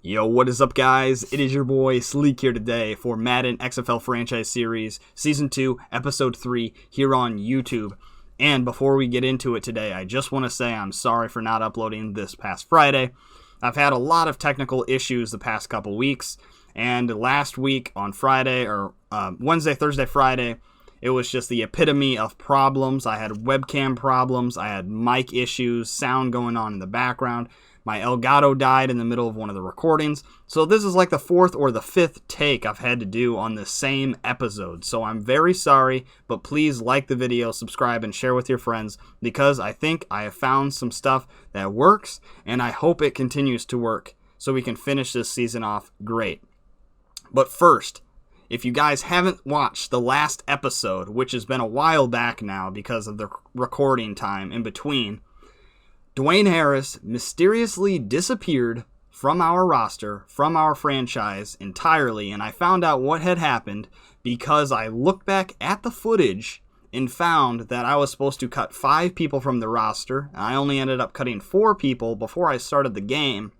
Yo, what is up, guys? It is your boy Sleek here today for Madden XFL Franchise Series Season 2, Episode 3 here on YouTube. And before we get into it today, I just want to say I'm sorry for not uploading this past Friday. I've had a lot of technical issues the past couple weeks, and last week on Friday, or Wednesday, Thursday, Friday, it was just the epitome of problems. I had webcam problems, I had mic issues, sound going on in the background. My Elgato died in the middle of one of the recordings. So this is like the fourth or the fifth take I've had to do on the same episode. So I'm very sorry, but please like the video, subscribe, and share with your friends because I think I have found some stuff that works, and I hope it continues to work so we can finish this season off great. But first, if you guys haven't watched the last episode, which has been a while back now because of the recording time in between, Dwayne Harris mysteriously disappeared from our roster, from our franchise entirely, and I found out what had happened because I looked back at the footage and found that I was supposed to cut 5 people from the roster. I only ended up cutting 4 people before I started the game,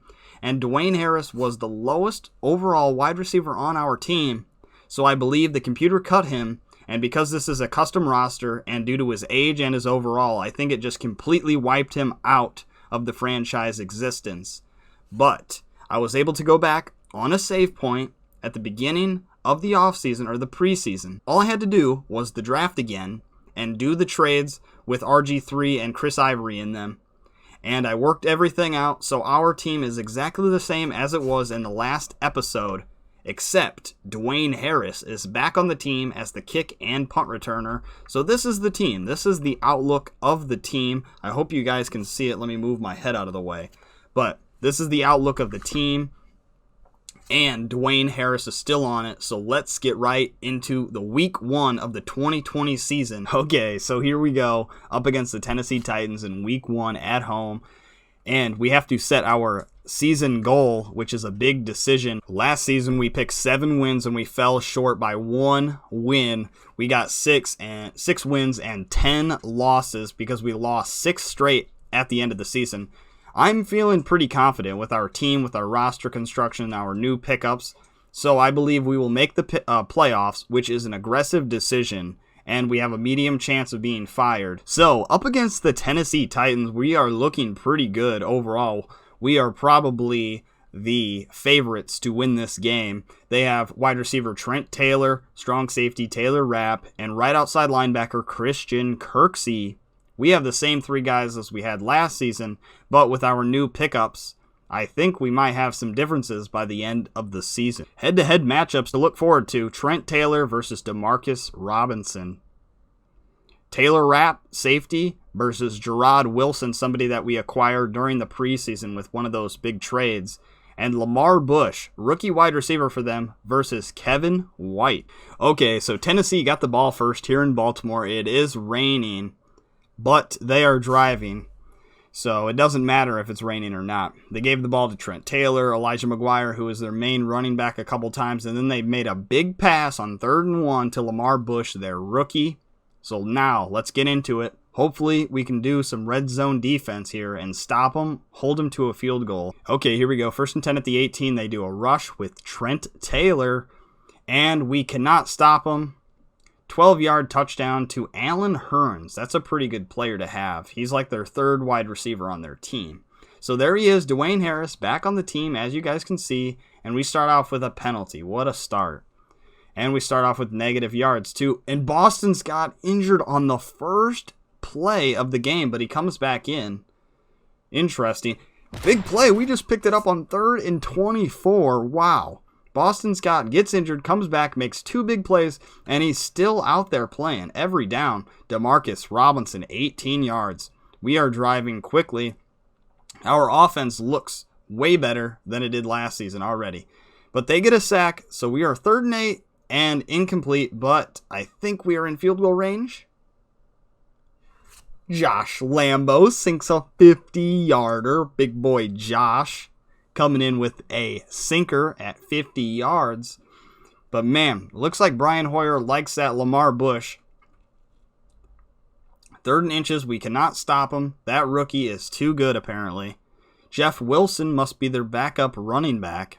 and Dwayne Harris was the lowest overall wide receiver on our team, so I believe the computer cut him. And because this is a custom roster and due to his age and his overall, I think it just completely wiped him out of the franchise existence. But I was able to go back on a save point at the beginning of the offseason or the preseason. All I had to do was the draft again and do the trades with RG3 and Chris Ivory in them. And I worked everything out, so our team is exactly the same as it was in the last episode. Except Dwayne Harris is back on the team as the kick and punt returner. So this is the team. This is the outlook of the team. I hope you guys can see it. Let me move my head out of the way. But this is the outlook of the team. And Dwayne Harris is still on it. So let's get right into the week 1 of the 2020 season. Okay, so here we go. Up against the Tennessee Titans in week 1 at home. And we have to set our season goal, which is a big decision. Last season we picked 7 wins and we fell short by 1 win. We got 6 wins and 10 losses because we lost 6 straight at the end of the season. I'm feeling pretty confident with our team, with our roster construction, our new pickups. So I believe we will make the playoffs, which is an aggressive decision, and we have a medium chance of being fired. So up against the Tennessee Titans, we are looking pretty good overall. We are probably the favorites to win this game. They have wide receiver Trent Taylor, strong safety Taylor Rapp, and right outside linebacker Christian Kirksey. We have the same 3 guys as we had last season, but with our new pickups, I think we might have some differences by the end of the season. Head-to-head matchups to look forward to: Trent Taylor versus Demarcus Robinson. Taylor Rapp, safety, versus Gerard Wilson, somebody that we acquired during the preseason with one of those big trades. And Lamar Bush, rookie wide receiver for them, versus Kevin White. Okay, so Tennessee got the ball first here in Baltimore. It is raining, but they are driving, so it doesn't matter if it's raining or not. They gave the ball to Trent Taylor, Elijah McGuire, who was their main running back a couple times, and then they made a big pass on 3rd and 1 to Lamar Bush, their rookie. So now, let's get into it. Hopefully, we can do some red zone defense here and stop them, hold them to a field goal. Okay, here we go. 1st and 10 at the 18. They do a rush with Trent Taylor, and we cannot stop them. 12-yard touchdown to Allen Hurns. That's a pretty good player to have. He's like their 3rd wide receiver on their team. So there he is, Dwayne Harris, back on the team, as you guys can see, and we start off with a penalty. What a start. And we start off with negative yards, too. And Boston Scott injured on the first play of the game, but he comes back in. Interesting. Big play. We just picked it up on 3rd and 24. Wow. Boston Scott gets injured, comes back, makes 2 big plays, and he's still out there playing every down. Demarcus Robinson, 18 yards. We are driving quickly. Our offense looks way better than it did last season already. But they get a sack, so we are 3rd and 8. And incomplete, but I think we are in field goal range. Josh Lambo sinks a 50-yarder. Big boy Josh coming in with a sinker at 50 yards. But man, looks like Brian Hoyer likes that Lamar Bush. 3rd and inches, we cannot stop him. That rookie is too good apparently. Jeff Wilson must be their backup running back.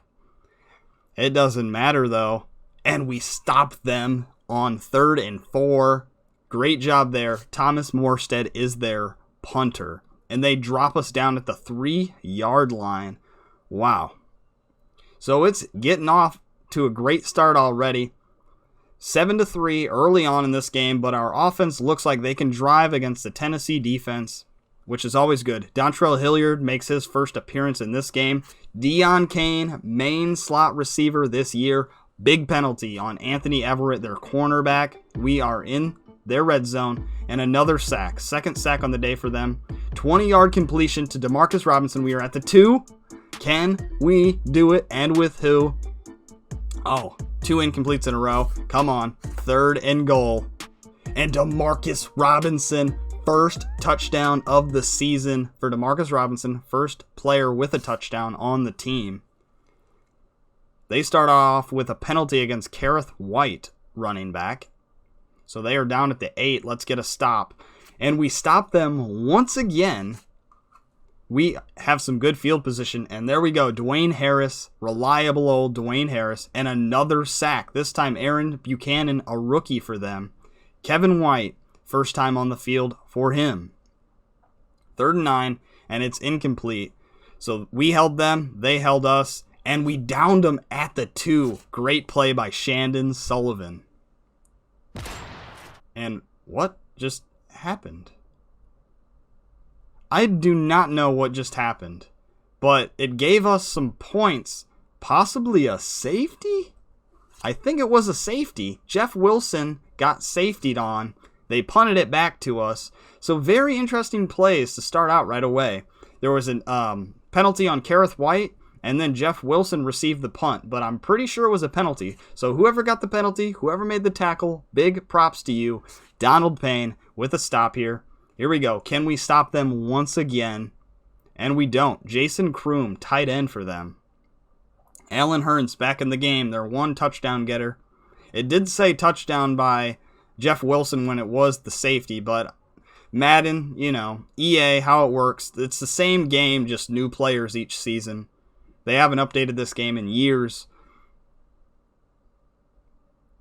It doesn't matter, though. And we stop them on 3rd and 4. Great job there. Thomas Morstead is their punter. And they drop us down at the 3-yard line. Wow. So it's getting off to a great start already. 7-3 early on in this game, but our offense looks like they can drive against the Tennessee defense, which is always good. Dontrell Hilliard makes his first appearance in this game. Deion Kane, main slot receiver this year. Big penalty on Anthony Everett, their cornerback. We are in their red zone, and another sack. Second sack on the day for them. 20-yard completion to Demarcus Robinson. We are at the 2. Can we do it? And with who? Oh, 2 incompletes in a row. Come on. 3rd and goal. And Demarcus Robinson, first touchdown of the season for Demarcus Robinson. First player with a touchdown on the team. They start off with a penalty against Kareth White, running back. So they are down at the 8. Let's get a stop. And we stop them once again. We have some good field position. And there we go. Dwayne Harris, reliable old Dwayne Harris. And another sack. This time Aaron Buchanan, a rookie for them. Kevin White, first time on the field for him. 3rd and 9. And it's incomplete. So we held them. They held us. And we downed them at the 2. Great play by Shandon Sullivan. And what just happened? I do not know what just happened, but it gave us some points. Possibly a safety? I think it was a safety. Jeff Wilson got safetied on. They punted it back to us. So very interesting plays to start out right away. There was a penalty on Kareth White, and then Jeff Wilson received the punt, but I'm pretty sure it was a penalty. So whoever got the penalty, whoever made the tackle, big props to you. Donald Payne with a stop here. Here we go. Can we stop them once again? And we don't. Jason Kroom, tight end for them. Alan Hearns back in the game. Their 1 touchdown getter. It did say touchdown by Jeff Wilson when it was the safety, but Madden, EA, how it works. It's the same game, just new players each season. They haven't updated this game in years.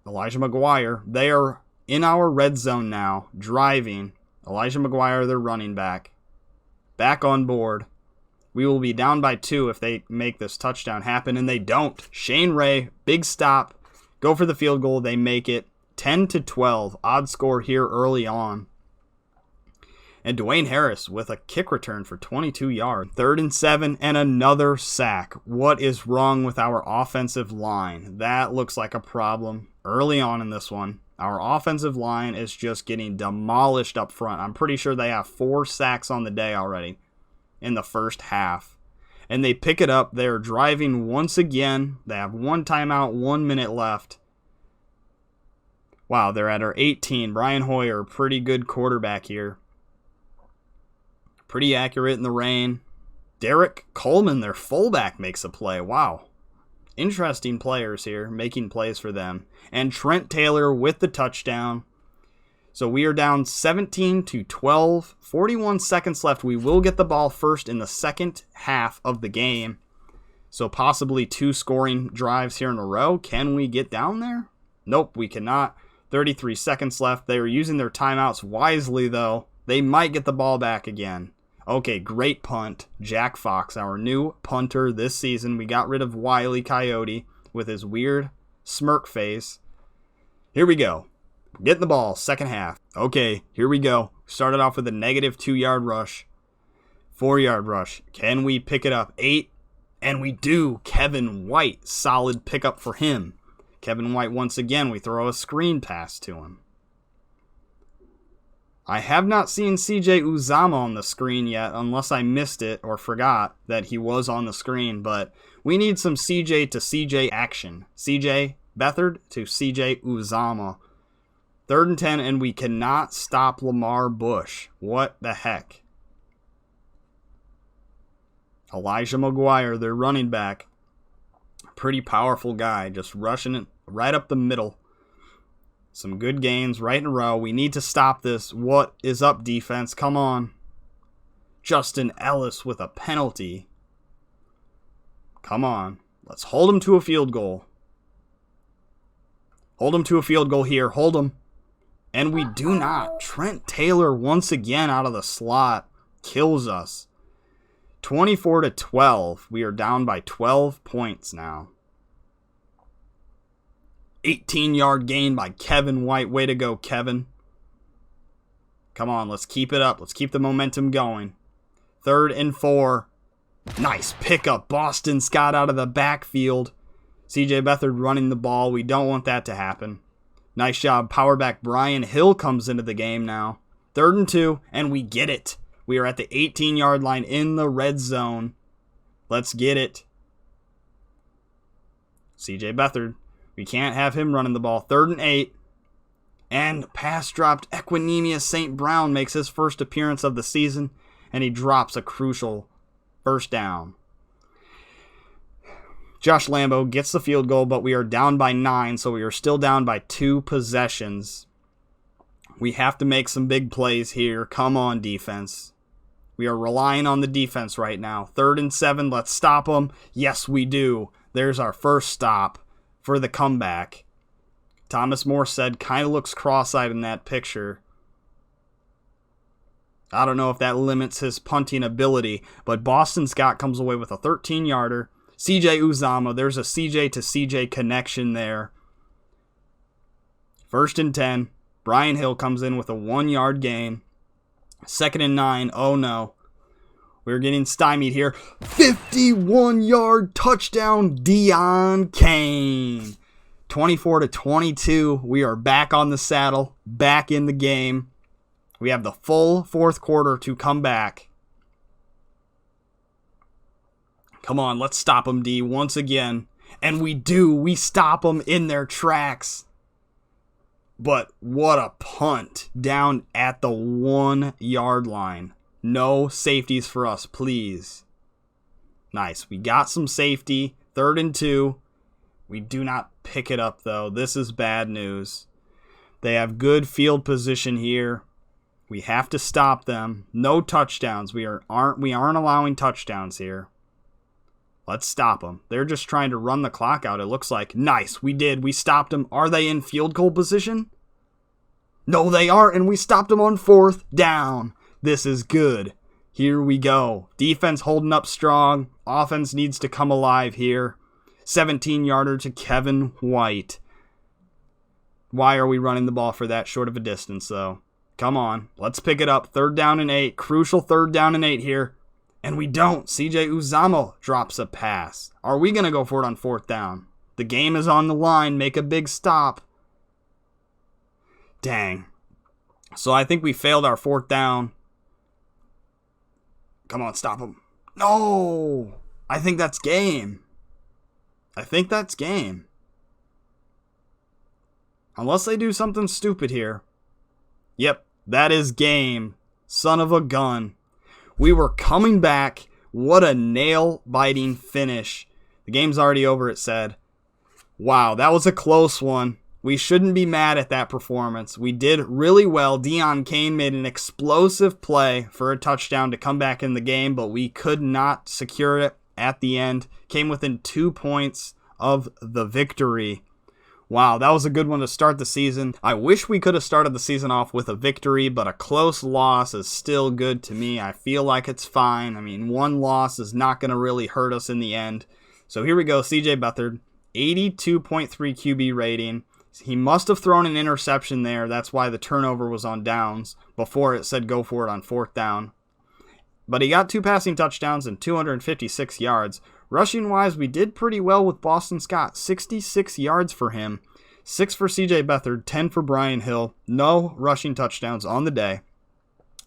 Elijah McGuire, they are in our red zone now, driving. Elijah McGuire, their running back, back on board. We will be down by 2 if they make this touchdown happen, and they don't. Shane Ray, big stop, go for the field goal. They make it 10-12. Odd score here early on. And Dwayne Harris with a kick return for 22 yards. 3rd and 7 and another sack. What is wrong with our offensive line? That looks like a problem early on in this one. Our offensive line is just getting demolished up front. I'm pretty sure they have 4 sacks on the day already in the first half. And they pick it up. They're driving once again. They have 1 timeout, 1 minute left. Wow, they're at our 18. Brian Hoyer, pretty good quarterback here. Pretty accurate in the rain. Derek Coleman, their fullback, makes a play. Wow. Interesting players here, making plays for them. And Trent Taylor with the touchdown. So we are down 17-12. 41 seconds left. We will get the ball first in the second half of the game. So possibly 2 scoring drives here in a row. Can we get down there? Nope, we cannot. 33 seconds left. They are using their timeouts wisely, though. They might get the ball back again. Okay, great punt. Jack Fox, our new punter this season. We got rid of Wile E. Coyote with his weird smirk face. Here we go. Getting the ball, second half. Okay, here we go. Started off with a negative 2-yard rush. 4-yard rush. Can we pick it up? 8. And we do. Kevin White, solid pickup for him. Kevin White, once again, we throw a screen pass to him. I have not seen CJ Uzama on the screen yet, unless I missed it or forgot that he was on the screen, but we need some CJ to CJ action. CJ Beathard to CJ Uzama. 3rd and 10, and we cannot stop Lamar Bush. What the heck? Elijah McGuire, their running back. Pretty powerful guy, just rushing it right up the middle. Some good gains right in a row. We need to stop this. What is up, defense? Come on. Justin Ellis with a penalty. Come on. Let's hold them to a field goal. Hold them to a field goal here. Hold them. And we do not. Trent Taylor once again out of the slot. Kills us. 24-12. We are down by 12 points now. 18-yard gain by Kevin White. Way to go, Kevin. Come on, let's keep it up. Let's keep the momentum going. 3rd and 4. Nice pickup. Boston Scott out of the backfield. CJ Beathard running the ball. We don't want that to happen. Nice job. Power back Brian Hill comes into the game now. 3rd and 2, and we get it. We are at the 18-yard line in the red zone. Let's get it. CJ Beathard. We can't have him running the ball. 3rd and 8. And pass dropped. Equinemius St. Brown makes his first appearance of the season, and he drops a crucial first down. Josh Lambo gets the field goal, but we are down by 9, so we are still down by 2 possessions. We have to make some big plays here. Come on, defense. We are relying on the defense right now. 3rd and 7, let's stop them. Yes, we do. There's our first stop for the comeback. Thomas Morstead kind of looks cross-eyed in that picture. I don't know if that limits his punting ability, but Boston Scott comes away with a 13-yarder. CJ Uzama, there's a CJ to CJ connection there. 1st and 10. Brian Hill comes in with a 1-yard gain. 2nd and 9. Oh no. We're getting stymied here. 51-yard touchdown, Deion Kane. 24-22. We are back on the saddle, back in the game. We have the full 4th quarter to come back. Come on, let's stop them, D, once again. And we do. We stop them in their tracks. But what a punt down at the 1-yard line. No safeties for us, please. Nice. We got some safety. 3rd and 2. We do not pick it up, though. This is bad news. They have good field position here. We have to stop them. No touchdowns. We aren't allowing touchdowns here. Let's stop them. They're just trying to run the clock out, it looks like. Nice. We did. We stopped them. Are they in field goal position? No, they aren't, and we stopped them on 4th down. This is good. Here we go. Defense holding up strong. Offense needs to come alive here. 17-yarder to Kevin White. Why are we running the ball for that short of a distance, though? Come on. Let's pick it up. 3rd down and 8. Crucial 3rd down and 8 here. And we don't. CJ Uzama drops a pass. Are we going to go for it on 4th down? The game is on the line. Make a big stop. Dang. So I think we failed our 4th down. Come on, stop him. No! I think that's game. Unless they do something stupid here. Yep, that is game. Son of a gun. We were coming back. What a nail-biting finish. The game's already over, it said. Wow, that was a close one. We shouldn't be mad at that performance. We did really well. Deion Kane made an explosive play for a touchdown to come back in the game, but we could not secure it at the end. Came within 2 points of the victory. Wow, that was a good one to start the season. I wish we could have started the season off with a victory, but a close loss is still good to me. I feel like it's fine. I mean, one loss is not going to really hurt us in the end. So here we go, CJ Beathard, 82.3 QB rating. He must have thrown an interception there. That's why the turnover was on downs before it said go for it on 4th down. But he got 2 passing touchdowns and 256 yards. Rushing-wise, we did pretty well with Boston Scott. 66 yards for him. 6 for CJ Beathard, 10 for Brian Hill. No rushing touchdowns on the day.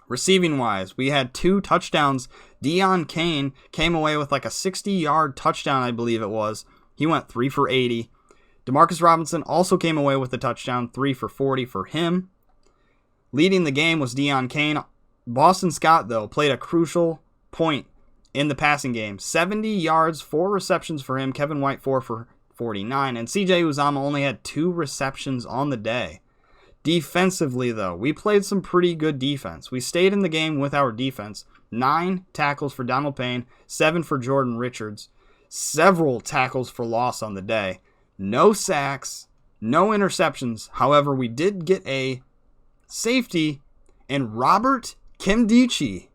Receiving-wise, we had 2 touchdowns. Deion Kane came away with like a 60-yard touchdown, I believe it was. He went 3 for 80. Demarcus Robinson also came away with a touchdown, 3 for 40 for him. Leading the game was Deion Kane. Boston Scott, though, played a crucial point in the passing game. 70 yards, 4 receptions for him. Kevin White, 4 for 49. And CJ Uzama only had 2 receptions on the day. Defensively, though, we played some pretty good defense. We stayed in the game with our defense. 9 tackles for Donald Payne, 7 for Jordan Richards. several tackles for loss on the day. No sacks, no interceptions. However, we did get a safety, and Robert Kimdichie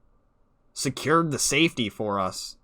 secured the safety for us.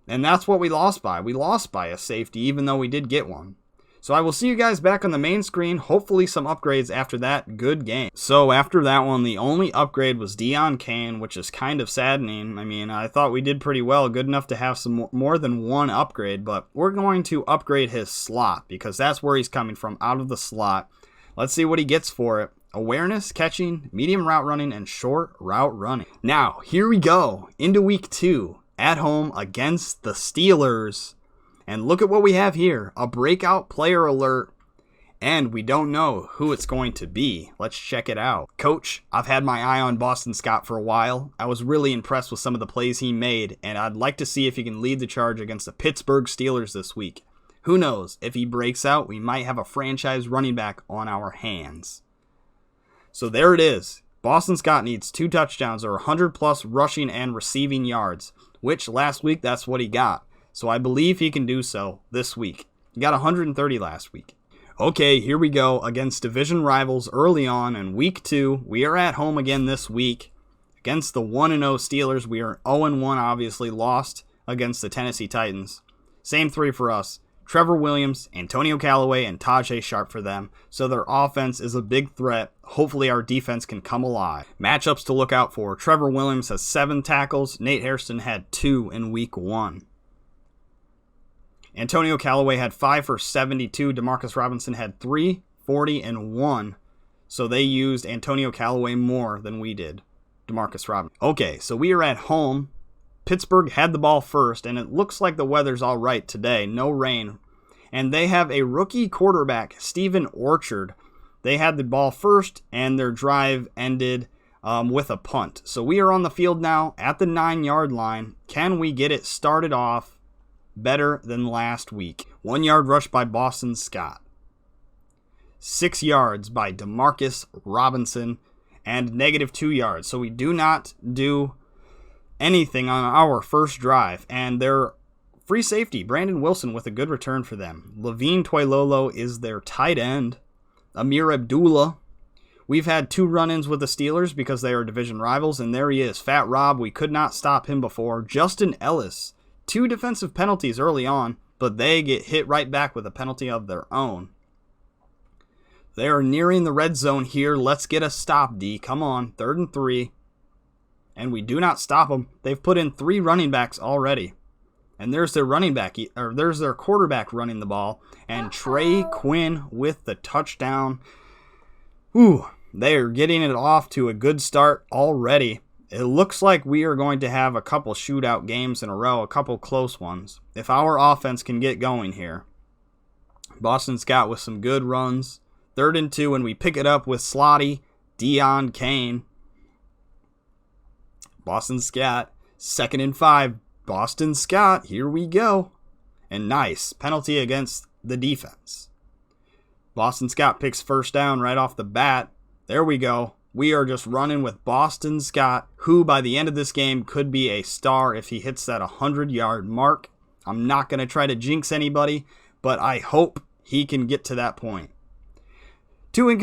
And that's what we lost by. We lost by a safety, even though we did get one. So I will see you guys back on the main screen. Hopefully some upgrades after that good game. So after that one, the only upgrade was Deon Cain, which is kind of saddening. I mean, I thought we did pretty well. Good enough to have some more than one upgrade. But we're going to upgrade his slot because that's where he's coming from, out of the slot. Let's see what he gets for it. Awareness, catching, medium route running, and short route running. Now, here we go into week 2 at home against the Steelers. And look at what we have here, a breakout player alert, and we don't know who it's going to be. Let's check it out. Coach, I've had my eye on Boston Scott for a while. I was really impressed with some of the plays he made, and I'd like to see if he can lead the charge against the Pittsburgh Steelers this week. Who knows, if he breaks out, we might have a franchise running back on our hands. So there it is. Boston Scott needs 2 touchdowns or 100-plus rushing and receiving yards, which last week that's what he got. So I believe he can do so this week. He got 130 last week. Okay, here we go against division rivals early on in week 2. We are at home again this week against the 1-0 Steelers. We are 0-1, obviously lost against the Tennessee Titans. Same 3 for us. Trevor Williams, Antonio Callaway, and Tajay Sharp for them. So their offense is a big threat. Hopefully our defense can come alive. Matchups to look out for. Trevor Williams has 7 tackles. Nate Hairston had 2 in week 1. Antonio Callaway had 5 for 72. Demarcus Robinson had 3, 40, and 1. So they used Antonio Callaway more than we did. Demarcus Robinson. Okay, so we are at home. Pittsburgh had the ball first, and it looks like the weather's all right today. No rain. And they have a rookie quarterback, Steven Orchard. They had the ball first, and their drive ended with a punt. So we are on the field now at the 9-yard line. Can we get it started off better than last week? 1 yard rush by Boston Scott. 6 yards by Demarcus Robinson. And -2 yards. So we do not do anything on our first drive. And their free safety, Brandon Wilson, with a good return for them. Levine Toilolo is their tight end. Amir Abdullah. We've had 2 run-ins with the Steelers because they are division rivals. And there he is, Fat Rob. We could not stop him before. Justin Ellis. 2 defensive penalties early on, but they get hit right back with a penalty of their own. They are nearing the red zone here. Let's get a stop, D. Come on, 3rd and 3. And we do not stop them. They've put in 3 running backs already. And there's their running back, or there's their quarterback running the ball. And Trey Quinn with the touchdown. Ooh, they are getting it off to a good start already. It looks like we are going to have a couple shootout games in a row, a couple close ones, if our offense can get going here. Boston Scott with some good runs. 3rd and 2, and we pick it up with Slotty, Deon Cain. Boston Scott, 2nd and 5. Boston Scott, here we go. And nice, penalty against the defense. Boston Scott picks first down right off the bat. There we go. We are just running with Boston Scott, who by the end of this game could be a star if he hits that 100-yard mark. I'm not going to try to jinx anybody, but I hope he can get to that point. 2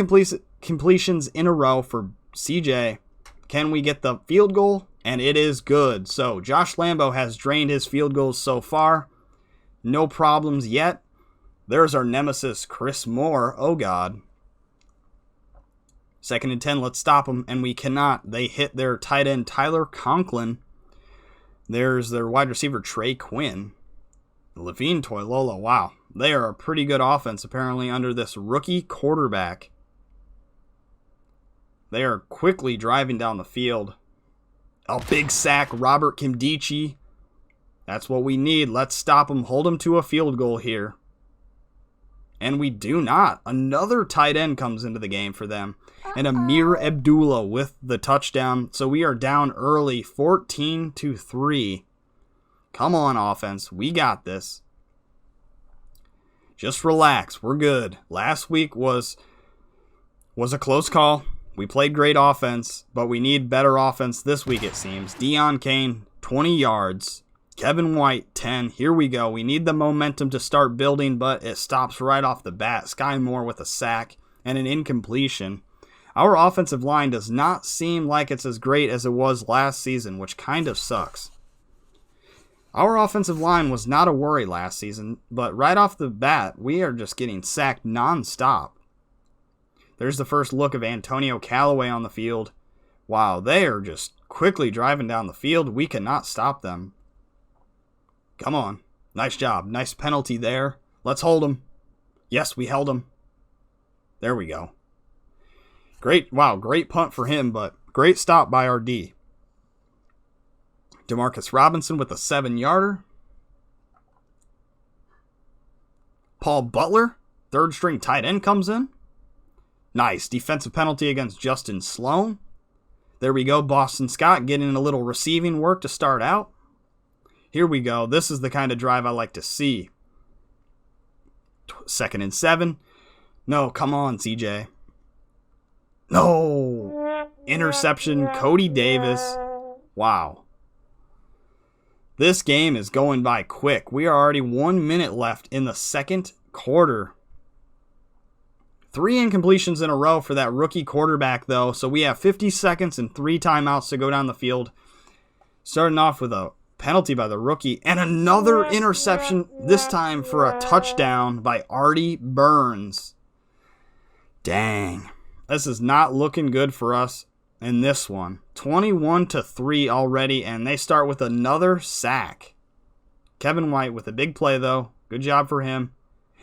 completions in a row for CJ. Can we get the field goal? And it is good. So Josh Lambo has drained his field goals so far. No problems yet. There's our nemesis, Chris Moore. Oh, God. 2nd and 10, let's stop them, and we cannot. They hit their tight end, Tyler Conklin. There's their wide receiver, Trey Quinn. Levine Toilolo, wow. They are a pretty good offense, apparently, under this rookie quarterback. They are quickly driving down the field. A big sack, Robert Kimdichie. That's what we need. Let's stop them, hold them to a field goal here. And we do not. Another tight end comes into the game for them. And Amir Abdullah with the touchdown. So we are down early, 14-3. Come on, offense. We got this. Just relax. We're good. Last week was a close call. We played great offense, but we need better offense this week, it seems. Deon Cain, 20 yards. Kevin White, 10. Here we go. We need the momentum to start building, but it stops right off the bat. Sky Moore with a sack and an incompletion. Our offensive line does not seem like it's as great as it was last season, which kind of sucks. Our offensive line was not a worry last season, but right off the bat, we are just getting sacked nonstop. There's the first look of Antonio Callaway on the field. Wow, they are just quickly driving down the field. We cannot stop them. Come on. Nice job. Nice penalty there. Let's hold him. Yes, we held him. There we go. Great. Wow, great punt for him, but great stop by our D. Demarcus Robinson with a 7-yarder. Paul Butler, third string tight end, comes in. Nice defensive penalty against Justin Sloan. There we go. Boston Scott getting a little receiving work to start out. Here we go. This is the kind of drive I like to see. 2nd and 7. No, come on, CJ. No. Interception, Cody Davis. Wow. This game is going by quick. We are already 1 minute left in the second quarter. 3 incompletions in a row for that rookie quarterback, though. So we have 50 seconds and 3 timeouts to go down the field. Starting off with a penalty by the rookie and another interception, this time for a touchdown by Artie Burns. Dang. This is not looking good for us in this one. 21-3 already, and they start with another sack. Kevin White with a big play, though. Good job for him.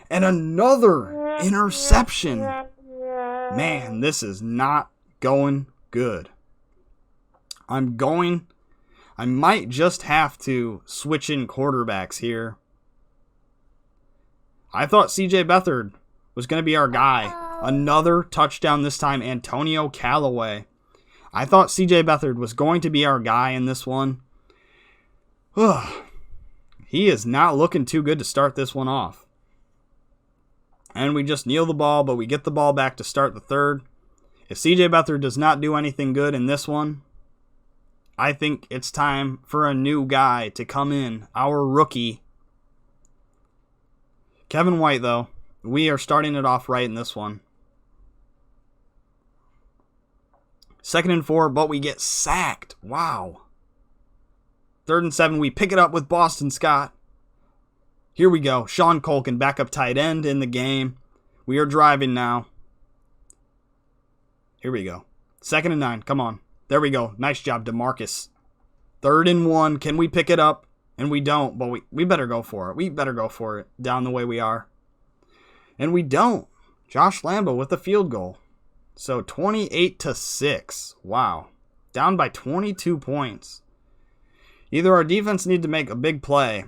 And another interception. Man, this is not going good. I might just have to switch in quarterbacks here. I thought CJ Beathard was going to be our guy. Another touchdown this time, Antonio Callaway. I thought CJ Beathard was going to be our guy in this one. He is not looking too good to start this one off. And we just kneel the ball, but we get the ball back to start the third. If CJ Beathard does not do anything good in this one, I think it's time for a new guy to come in, our rookie. Kevin White, though, we are starting it off right in this one. 2nd and 4, but we get sacked. Wow. 3rd and 7, we pick it up with Boston Scott. Here we go. Sean Culkin, backup tight end in the game. We are driving now. Here we go. 2nd and 9, come on. There we go. Nice job, DeMarcus. 3rd and 1. Can we pick it up? And we don't, but we better go for it. We better go for it down the way we are. And we don't. Josh Lambo with the field goal. So 28-6. Wow. Down by 22 points. Either our defense need to make a big play,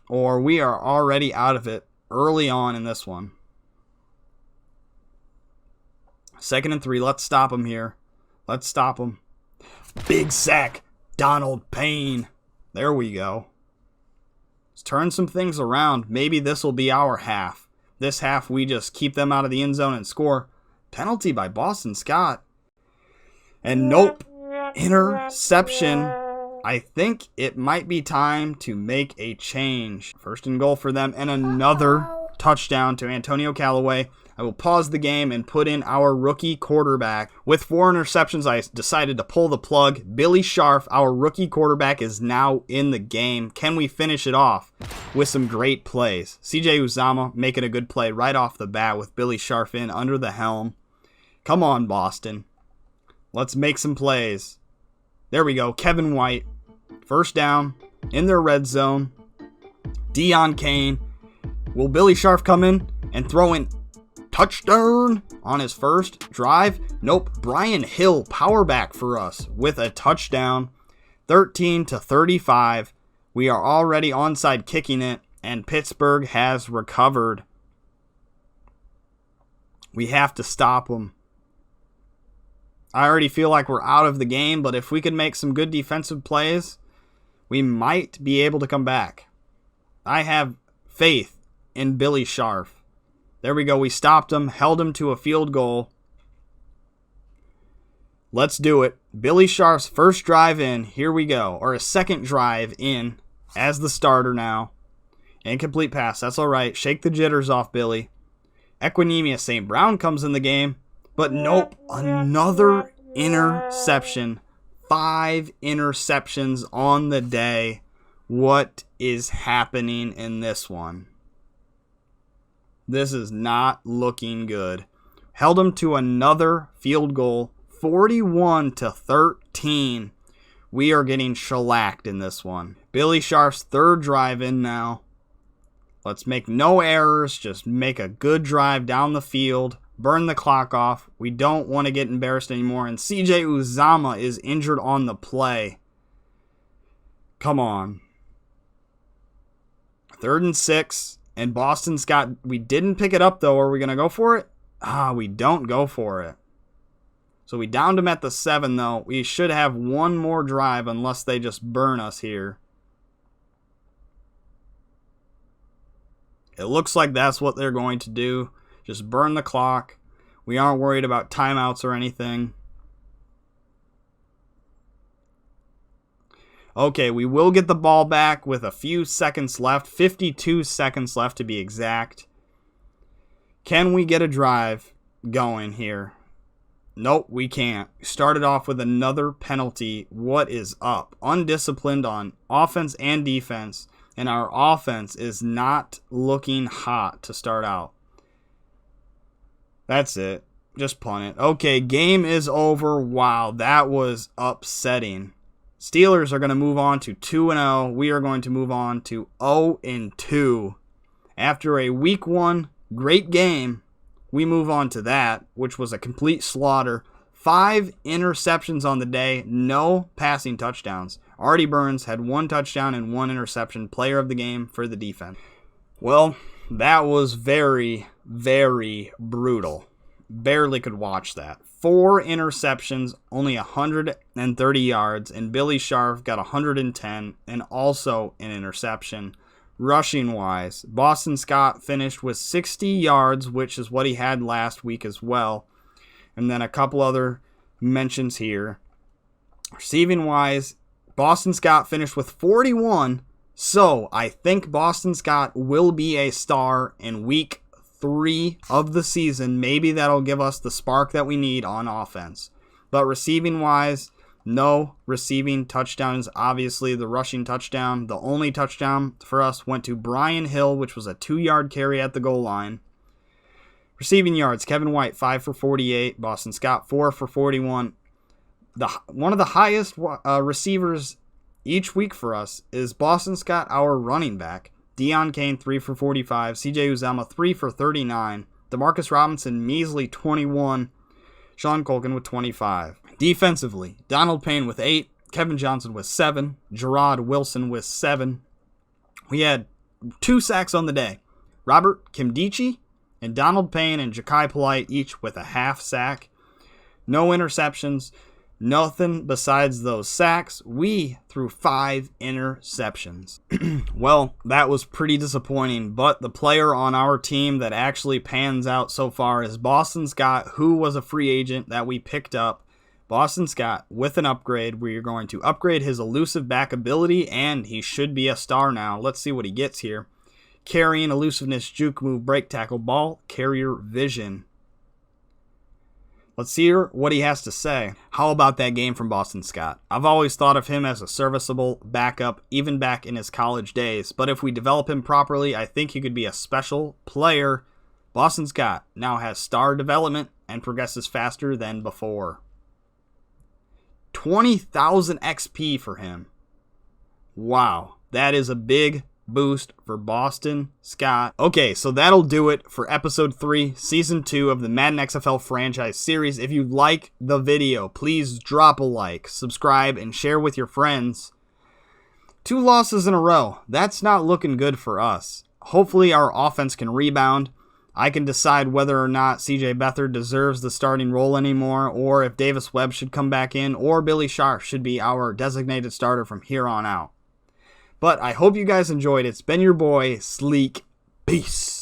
or we are already out of it early on in this one. 2nd and 3. Let's stop him here. Let's stop him. Big sack. Donald Payne. There we go. Let's turn some things around. Maybe this will be our half. This half, we just keep them out of the end zone and score. Penalty by Boston Scott. And nope. Interception. I think it might be time to make a change. 1st and goal for them and another touchdown to Antonio Callaway. I will pause the game and put in our rookie quarterback. With 4 interceptions, I decided to pull the plug. Billy Scharf, our rookie quarterback, is now in the game. Can we finish it off with some great plays? CJ Uzama making a good play right off the bat with Billy Scharf in under the helm. Come on, Boston. Let's make some plays. There we go. Kevin White. 1st down in their red zone. Deion Kane. Will Billy Scharf come in and throw in touchdown on his first drive? Nope. Brian Hill, power back for us with a touchdown. 13-35. We are already onside kicking it, and Pittsburgh has recovered. We have to stop them. I already feel like we're out of the game, but if we could make some good defensive plays, we might be able to come back. I have faith in Billy Scharf. There we go. We stopped him, held him to a field goal. Let's do it. Billy Scharf's first drive in. Here we go. Or a second drive in as the starter now. Incomplete pass. That's all right. Shake the jitters off, Billy. Equinemius St. Brown comes in the game. But nope. Another interception. 5 interceptions on the day. What is happening in this one? This is not looking good. Held him to another field goal. 41-13. We are getting shellacked in this one. Billy Scharf's third drive in now. Let's make no errors. Just make a good drive down the field. Burn the clock off. We don't want to get embarrassed anymore. And CJ Uzama is injured on the play. Come on. 3rd and 6. And Boston Scott, we didn't pick it up though. Are we going to go for it? We don't go for it. So we downed him at the 7 though. We should have one more drive unless they just burn us here. It looks like that's what they're going to do. Just burn the clock. We aren't worried about timeouts or anything. Okay, we will get the ball back with a few seconds left. 52 seconds left to be exact. Can we get a drive going here? Nope, we can't. Started off with another penalty. What is up? Undisciplined on offense and defense. And our offense is not looking hot to start out. That's it. Just punt it. Okay, game is over. Wow, that was upsetting. Steelers are going to move on to 2-0. We are going to move on to 0-2. After a week 1 great game, we move on to that, which was a complete slaughter. 5 interceptions on the day, no passing touchdowns. Artie Burns had 1 touchdown and 1 interception, player of the game for the defense. Well, that was very, very brutal. Barely could watch that. 4 interceptions, only 130 yards, and Billy Scharf got 110 and also an interception. Rushing-wise, Boston Scott finished with 60 yards, which is what he had last week as well. And then a couple other mentions here. Receiving-wise, Boston Scott finished with 41, so I think Boston Scott will be a star in week 3 of the season. Maybe that'll give us the spark that we need on offense. But receiving-wise, no receiving touchdowns. Obviously, the rushing touchdown, the only touchdown for us, went to Brian Hill, which was a 2-yard carry at the goal line. Receiving yards, Kevin White, 5 for 48. Boston Scott, 4 for 41. One of the highest receivers each week for us is Boston Scott, our running back. Deion Kane, 3 for 45. CJ Uzama, 3 for 39. Demarcus Robinson, measly 21. Sean Colkin with 25. Defensively, Donald Payne with 8. Kevin Johnson with 7. Gerard Wilson with 7. We had 2 sacks on the day. Robert Kimdichie and Donald Payne and Ja'Kai Polite each with a half sack. No interceptions. Nothing besides those sacks. We threw 5 interceptions. Well, that was pretty disappointing, but the player on our team that actually pans out so far is Boston Scott, who was a free agent that we picked up. Boston Scott with an upgrade. We're going to upgrade his elusive back ability, and he should be a star now. Let's see what he gets here. Carrying, elusiveness, juke move, break tackle, ball carrier vision. Let's hear what he has to say. How about that game from Boston Scott? I've always thought of him as a serviceable backup, even back in his college days. But if we develop him properly, I think he could be a special player. Boston Scott now has star development and progresses faster than before. 20,000 XP for him. Wow, that is a big boost for Boston Scott. Okay, so that'll do it for episode 3, season 2 of the Madden XFL franchise series. If you like the video, please drop a like, subscribe, and share with your friends. 2 losses in a row. That's not looking good for us. Hopefully our offense can rebound. I can decide whether or not CJ Beathard deserves the starting role anymore, or if Davis Webb should come back in, or Billy Scharf should be our designated starter from here on out. But I hope you guys enjoyed. It's been your boy, Sleek. Peace.